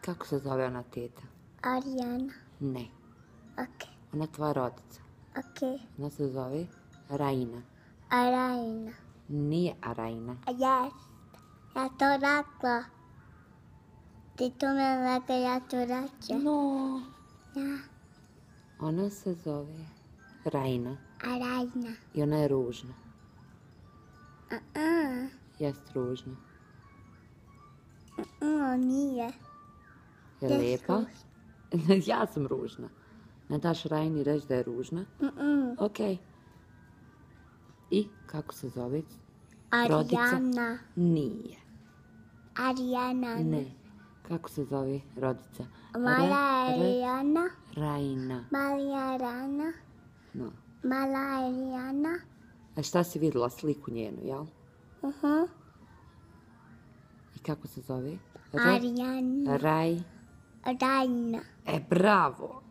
Kako se zove ona teta? Arijana. Ne. Ok. Ona tvoja rodica. Ok. Ona se zove Raina. Arajna. Nije Arajna. Jest. Ja to rekla. Ti to me rekla, ja to reče. No. Ja. Ona se zove Raina. Arajna. I ona je ružna. A-a. Jest ružna. Nije. Je lijepa? Ja sam ružna. Ne daš Raini reći da je ružna? Ok. I kako se zove rodica? Arijana. Nije. Arijana. Ne. Kako se zove rodica? Mala Arijana. Raina. Malija Rana. No. Mala Arijana. A šta si vidjela sliku njenu, jel? I kako se zove? Arijana. Raj. Rajna. Bravo!